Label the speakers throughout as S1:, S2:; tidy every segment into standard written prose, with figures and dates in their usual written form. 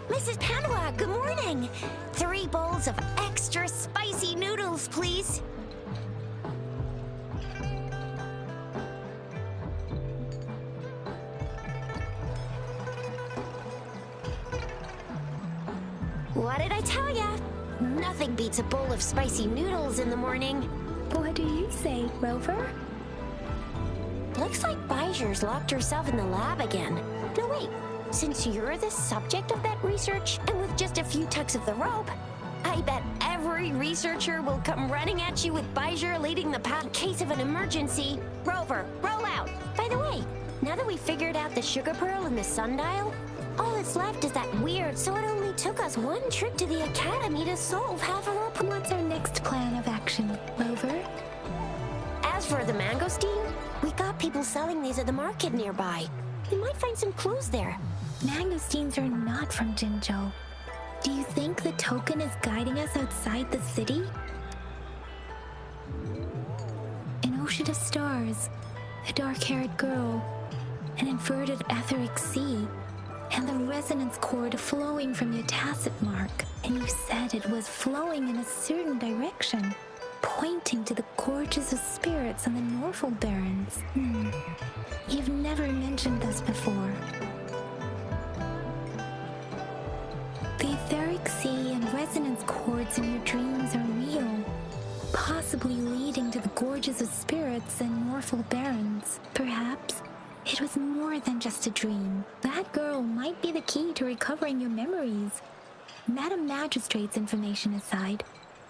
S1: Mrs. Padua, good morning. 3 bowls of extra spicy noodles, please. What did I tell ya? Nothing beats a bowl of spicy noodles in the morning.
S2: What do you say, Rover?
S1: Looks like Voyager's locked herself in the lab again. No, wait. Since you're the subject of that research, and with just a few tugs of the rope, I bet every researcher will come running at you with Voyager leading the path in case of an emergency. Rover, roll out! By the way, now that we've figured out the sugar pearl and the sundial, all that's left is that weird, so it only took us 1 trip to the academy to solve half of our...
S2: What's our next plan of action, Rover?
S1: As for the mangosteen, we got people selling these at the market nearby. We might find some clues there.
S2: Mangosteens are not from Jinzhou. Do you think the token is guiding us outside the city? An ocean of stars, a dark-haired girl, an inverted etheric sea, and the resonance cord flowing from your tacit mark. And you said it was flowing in a certain direction, pointing to the gorges of spirits on the Norfolk Barrens. You've never mentioned this before. The etheric sea and resonance cords in your dreams are real, possibly leading to the gorges of spirits and Norfolk Barrens. Perhaps it was more than just a dream. That girl might be the key to recovering your memories. Madam Magistrate's information aside,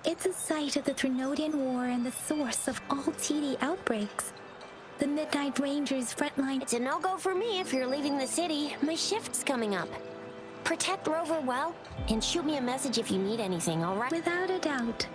S2: it's a site of the Trinodian War and the source of all TD outbreaks. The Midnight Rangers' frontline...
S1: It's a no-go for me if you're leaving the city. My shift's coming up. Protect Rover well, and shoot me a message if you need anything, all right?
S2: Without a doubt.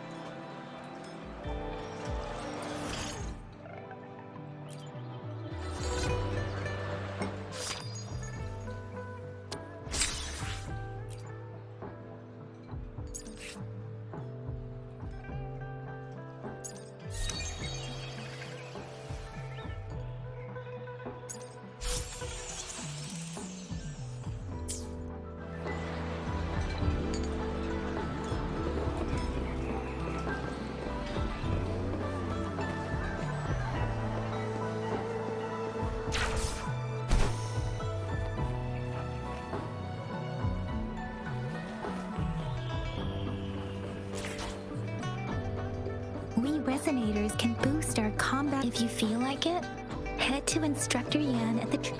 S2: We Resonators can boost our combat if you feel like it. Head to Instructor Yan at the...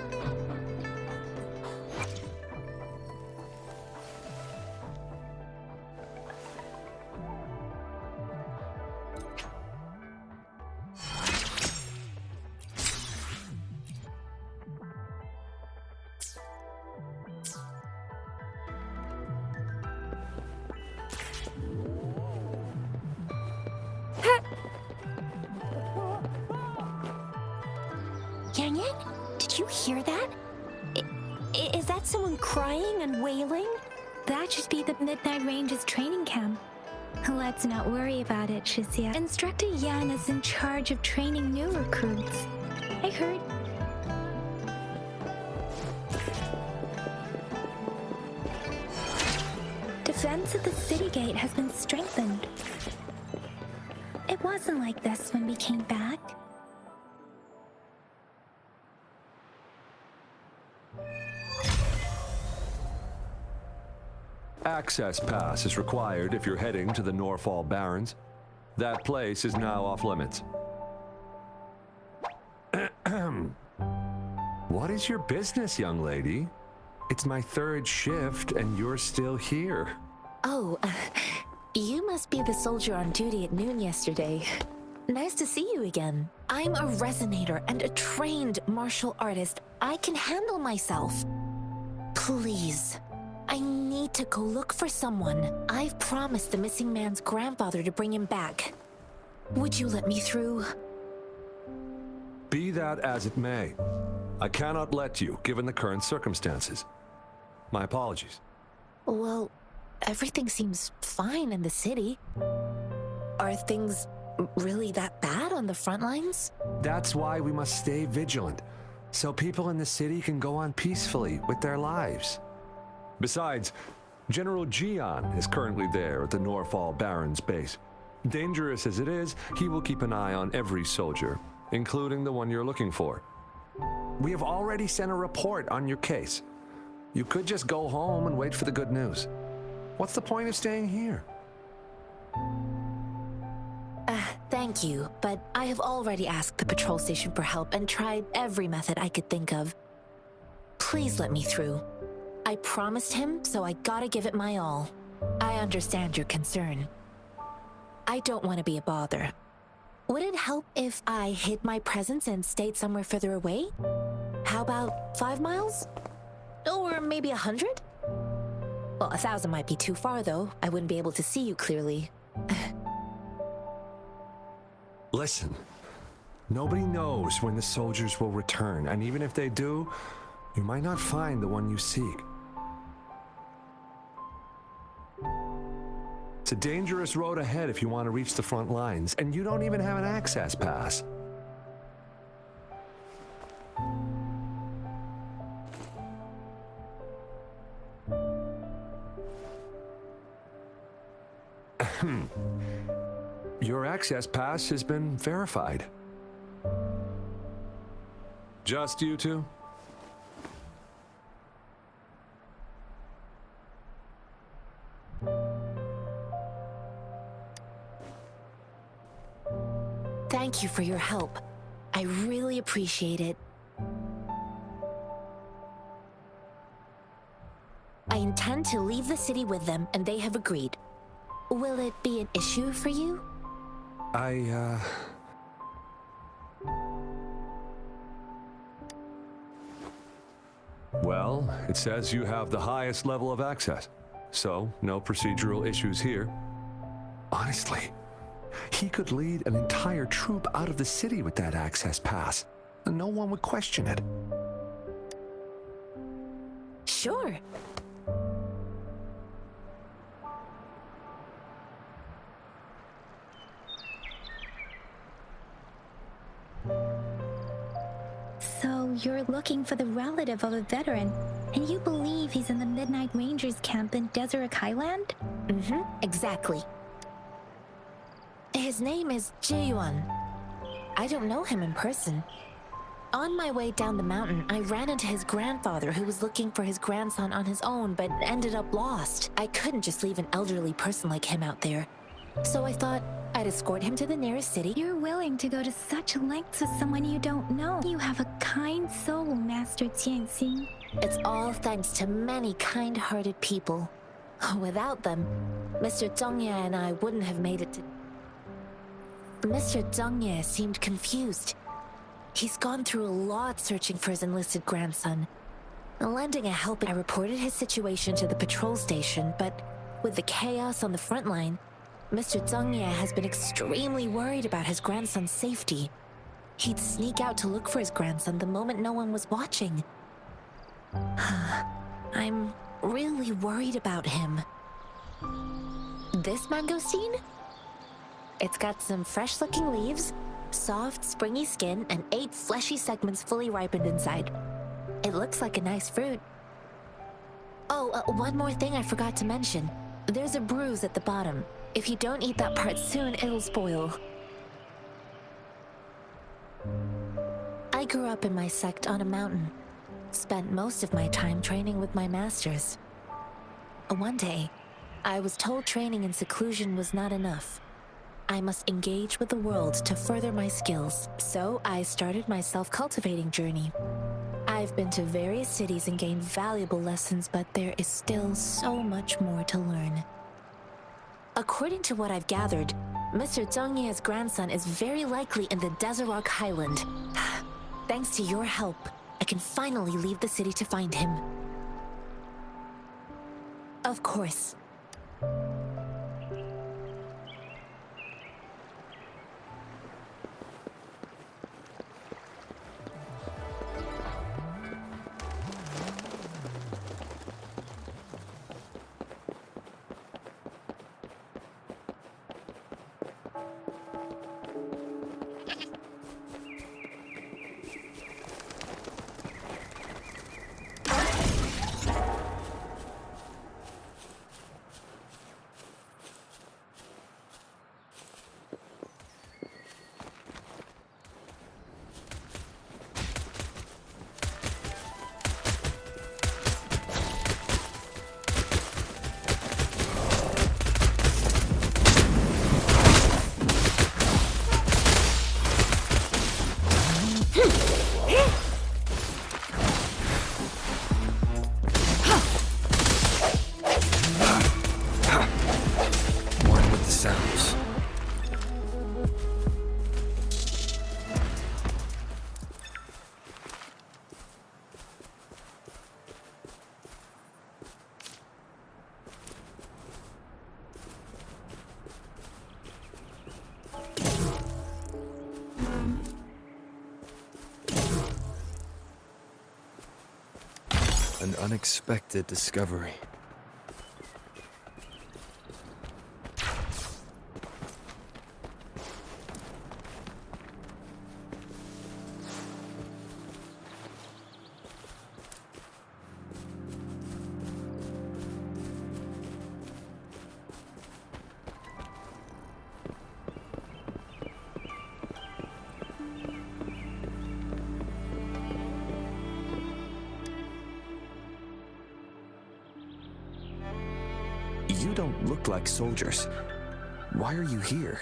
S1: Yang Yang, did you hear that? Is that someone crying and wailing?
S2: That should be the Midnight Ranges training camp. Let's not worry about it, Shizia. Instructor Yan is in charge of training new recruits. I heard... Defense of the city gate has been strengthened. It wasn't like this when we came back.
S3: Access pass is required if you're heading to the Norfolk Barrens. That place is now off limits. What is your business, young lady? It's my 3rd shift and you're still here.
S4: Oh, you must be the soldier on duty at noon yesterday. Nice to see you again. I'm a resonator and a trained martial artist. I can handle myself. Please, I need to go look for someone. I've promised the missing man's grandfather to bring him back. Would you let me through?
S3: Be that as it may, I cannot let you, given the current circumstances. My apologies.
S4: Well, everything seems fine in the city. Are things really that bad on the front lines?
S3: That's why we must stay vigilant, so people in the city can go on peacefully with their lives. Besides, General Jian is currently there at the Norfall Barons base. Dangerous as it is, he will keep an eye on every soldier, including the one you're looking for. We have already sent a report on your case. You could just go home and wait for the good news. What's the point of staying here?
S4: Thank you, but I have already asked the patrol station for help and tried every method I could think of. Please let me through. I promised him, so I gotta give it my all. I understand your concern. I don't want to be a bother. Would it help if I hid my presence and stayed somewhere further away? How about 5 miles? Or maybe 100? Well, 1,000 might be too far, though. I wouldn't be able to see you clearly.
S3: Listen, nobody knows when the soldiers will return, and even if they do, you might not find the one you seek. It's a dangerous road ahead if you want to reach the front lines, and you don't even have an access pass. Your access pass has been verified. Just you two?
S4: Thank you for your help. I really appreciate it. I intend to leave the city with them, and they have agreed. Will it be an issue for you?
S3: Well, it says you have the highest level of access, so no procedural issues here. Honestly, he could lead an entire troop out of the city with that access pass, and no one would question it.
S4: Sure.
S2: So you're looking for the relative of a veteran, and you believe he's in the Midnight Rangers camp in Desert Highland?
S4: Exactly. His name is Jae-yuan. I don't know him in person. On my way down the mountain, I ran into his grandfather who was looking for his grandson on his own but ended up lost. I couldn't just leave an elderly person like him out there. So I thought I'd escort him to the nearest city.
S2: You're willing to go to such lengths with someone you don't know. You have a kind soul, Master Jianxing.
S4: It's all thanks to many kind-hearted people. Without them, Mr. Zhongye and I wouldn't have made it to... Mr. Zhongye seemed confused. He's gone through a lot searching for his enlisted grandson. Lending a helping, I reported his situation to the patrol station, but with the chaos on the front line, Mr. Zhongye has been extremely worried about his grandson's safety. He'd sneak out to look for his grandson the moment no one was watching. I'm really worried about him. This mangosteen? It's got some fresh-looking leaves, soft, springy skin, and 8 fleshy segments fully ripened inside. It looks like a nice fruit. Oh, one more thing I forgot to mention. There's a bruise at the bottom. If you don't eat that part soon, it'll spoil. I grew up in my sect on a mountain. Spent most of my time training with my masters. One day, I was told training in seclusion was not enough. I must engage with the world to further my skills, so I started my self-cultivating journey. I've been to various cities and gained valuable lessons, but there is still so much more to learn. According to what I've gathered, Mr. Zhongye's grandson is very likely in the Desert Highland. Thanks to your help, I can finally leave the city to find him. Of course.
S5: An unexpected discovery. You don't look like soldiers. Why are you here?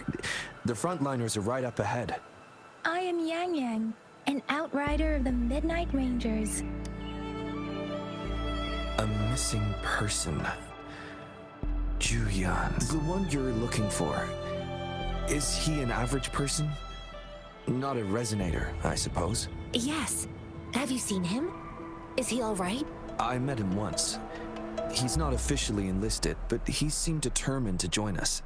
S5: The frontliners are right up ahead.
S2: I am Yang Yang, an outrider of the Midnight Rangers.
S5: A missing person. Juyan. The one you're looking for. Is he an average person? Not a resonator, I suppose.
S4: Yes. Have you seen him? Is he all right?
S5: I met him once. He's not officially enlisted, but he seemed determined to join us.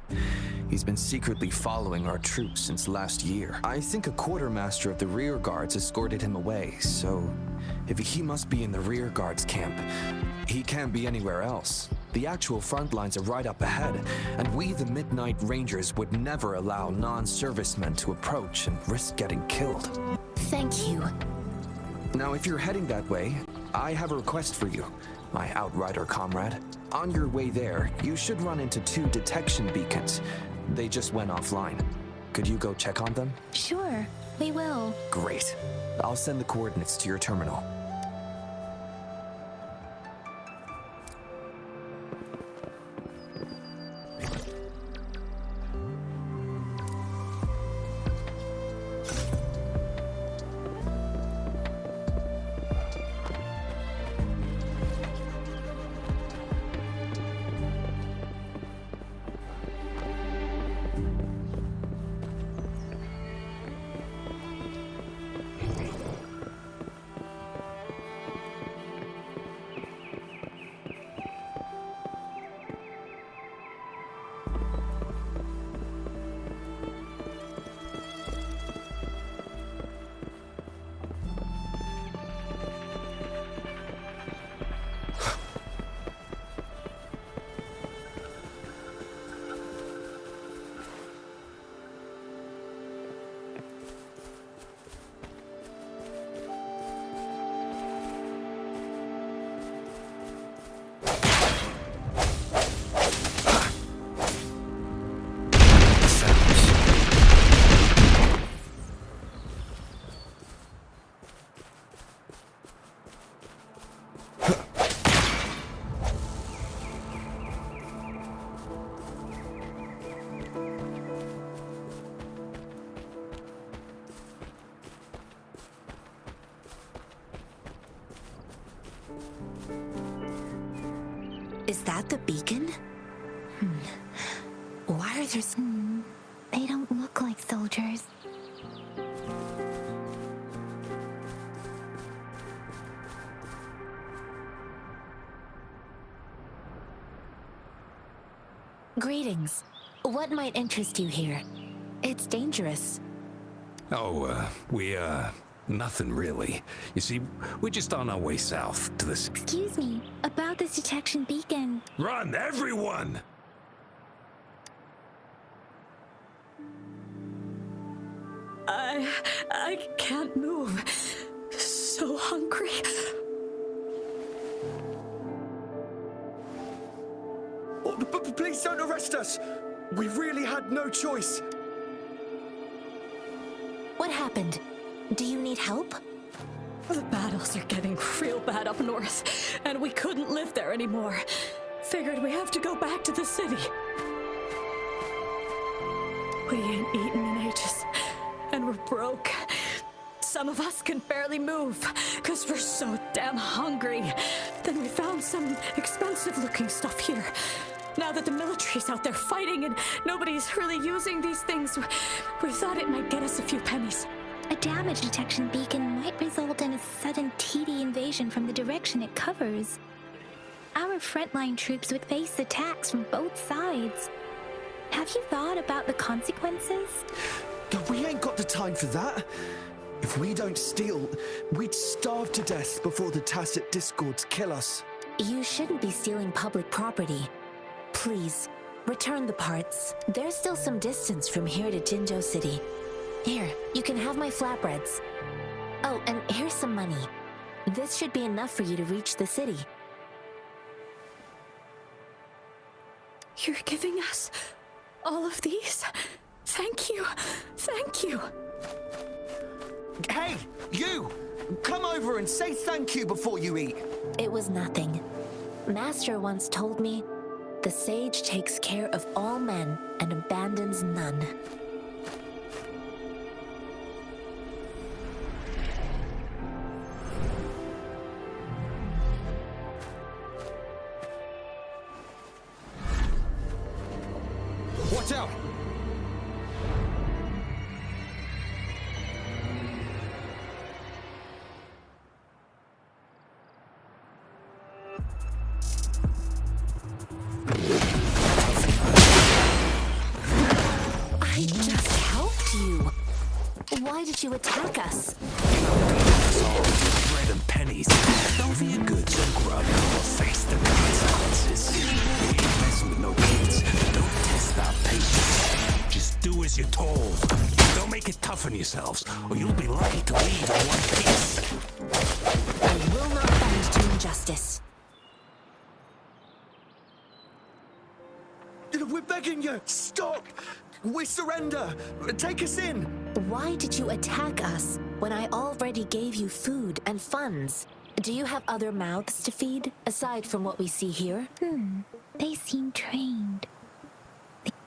S5: He's been secretly following our troops since last year. I think a quartermaster of the rear guards escorted him away, so if he must be in the rear guards camp, he can't be anywhere else. The actual front lines are right up ahead, and we, the Midnight Rangers, would never allow non-servicemen to approach and risk getting killed.
S4: Thank you.
S5: Now, if you're heading that way, I have a request for you, my outrider comrade. On your way there, you should run into 2 detection beacons. They just went offline. Could you go check on them?
S2: Sure, we will.
S5: Great. I'll send the coordinates to your terminal.
S4: Is that the beacon? Why are there...
S2: They soldiers.
S4: Greetings. What might interest you here? It's dangerous.
S6: Oh, nothing really. You see, we're just on our way south to this.
S2: Excuse me, about this detection beacon.
S6: Run, everyone!
S7: I can't move. So hungry.
S5: Oh, please don't arrest us! We really had no choice.
S4: What happened? Do you need help?
S7: The battles are getting real bad up north, and we couldn't live there anymore. Figured we have to go back to the city. We ain't eaten in ages, and we're broke. Some of us can barely move, because we're so damn hungry. Then we found some expensive-looking stuff here. Now that the military's out there fighting and nobody's really using these things, we thought it might get us a few pennies.
S2: A damage detection beacon might result in a sudden TD invasion from the direction it covers. Our frontline troops would face attacks from both sides. Have you thought about the consequences?
S5: We ain't got the time for that. If we don't steal, we'd starve to death before the tacit discords kill us.
S4: You shouldn't be stealing public property. Please, return the parts. There's still some distance from here to Jinzhou City. Here, you can have my flatbreads. Oh, and here's some money. This should be enough for you to reach the city.
S7: You're giving us all of these? Thank you. Thank you.
S5: Hey, you! Come over and say thank you before you eat.
S4: It was nothing. Master once told me, the sage takes care of all men and abandons none.
S5: Watch out!
S4: I just helped you. Why did you attack us?
S6: Bread and pennies. Don't be a good so grub or face the consequences. We ain't messing with no kids. Don't test our patience. Just do as you're told. Don't make it tough on yourselves, or you'll be lucky to leave in one piece.
S4: I will not bend to injustice.
S5: We're begging you, stop! We surrender! Take us in!
S4: Why did you attack us when I already gave you food and funds? Do you have other mouths to feed, aside from what we see here?
S2: They seem trained.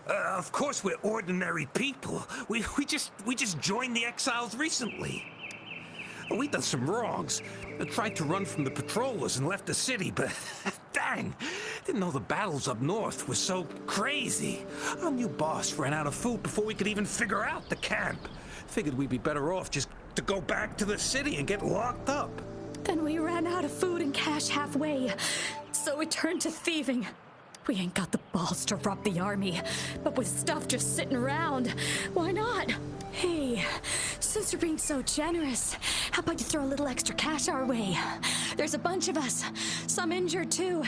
S6: Of course we're ordinary people. We just joined the exiles recently. We done some wrongs. Tried to run from the patrollers and left the city, but dang, didn't know the battles up north were so crazy. Our new boss ran out of food before we could even figure out the camp. Figured we'd be better off just to go back to the city and get locked up.
S7: Then we ran out of food and cash halfway, so we turned to thieving. We ain't got the balls to rob the army, but with stuff just sitting around, why not? Hey, since you're being so generous, how about you throw a little extra cash our way? There's a bunch of us, some injured too.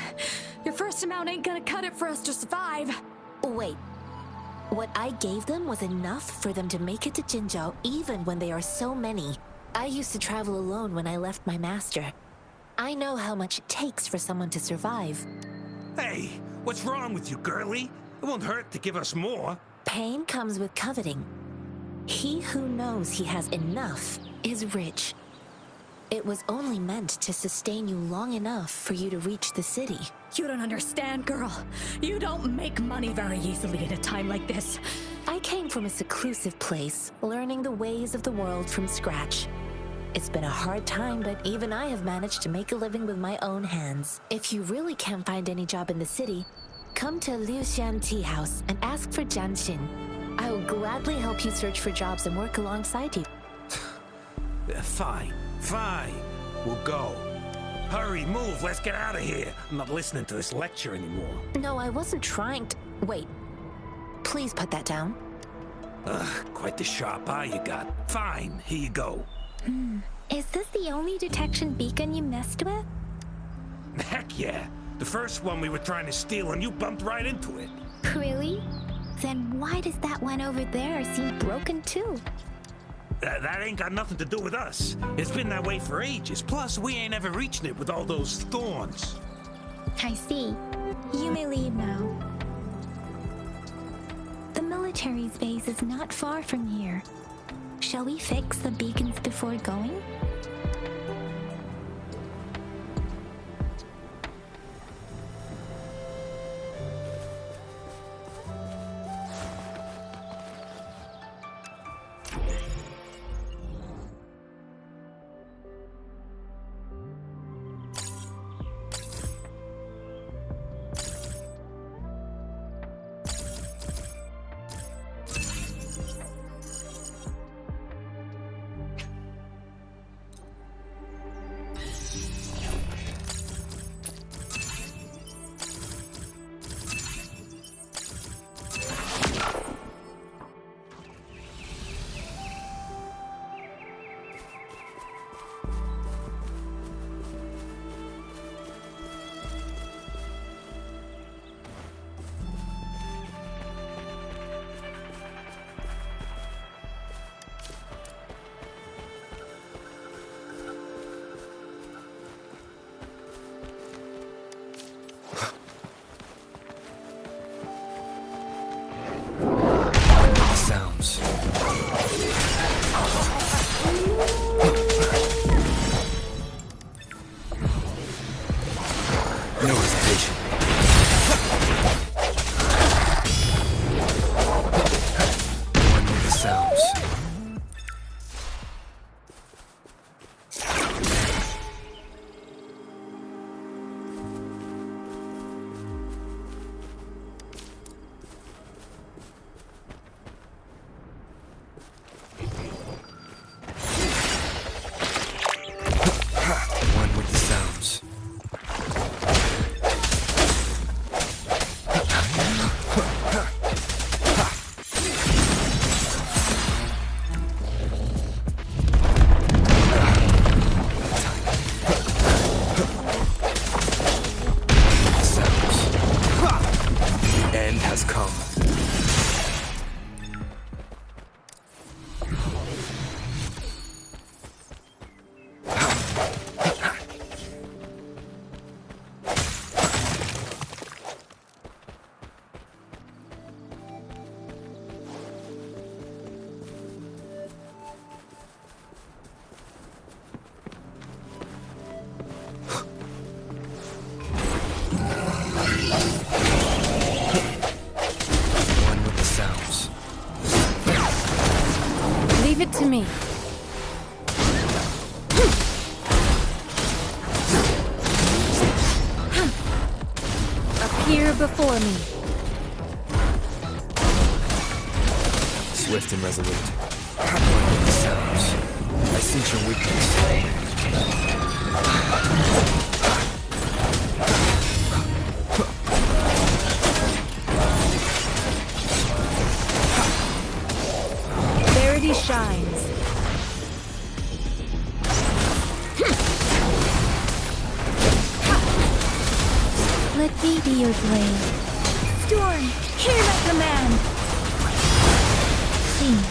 S7: Your first amount ain't gonna cut it for us to survive.
S4: Wait. What I gave them was enough for them to make it to Jinzhou, even when they are so many. I used to travel alone when I left my master. I know how much it takes for someone to survive.
S6: Hey, what's wrong with you, girlie? It won't hurt to give us more.
S4: Pain comes with coveting. He who knows he has enough is rich. It was only meant to sustain you long enough for you to reach the city.
S7: You don't understand, girl. You don't make money very easily at a time like this.
S4: I came from a seclusive place, learning the ways of the world from scratch. It's been a hard time, but even I have managed to make a living with my own hands. If you really can't find any job in the city, come to Liuxian Tea House and ask for Jianxin. I will gladly help you search for jobs and work alongside you.
S6: Fine. We'll go. Hurry, move, let's get out of here. I'm not listening to this lecture anymore.
S4: No, I wasn't trying to... Wait. Please put that down.
S6: Quite the sharp eye you got. Fine, here you go.
S2: Is this the only detection beacon you messed with?
S6: Heck yeah. The first one we were trying to steal and you bumped right into it.
S2: Really? Then why does that one over there seem broken too?
S6: That ain't got nothing to do with us. It's been that way for ages. Plus, we ain't ever reaching it with all those thorns.
S2: I see. You may leave now. The military's base is not far from here. Shall we fix the beacons before going?
S4: To me. Appear before me.
S5: Swift and resolute. One with the sounds. I sense your weakness.
S4: Shines.
S2: Let me be your blade. Storm, hear my command. Please.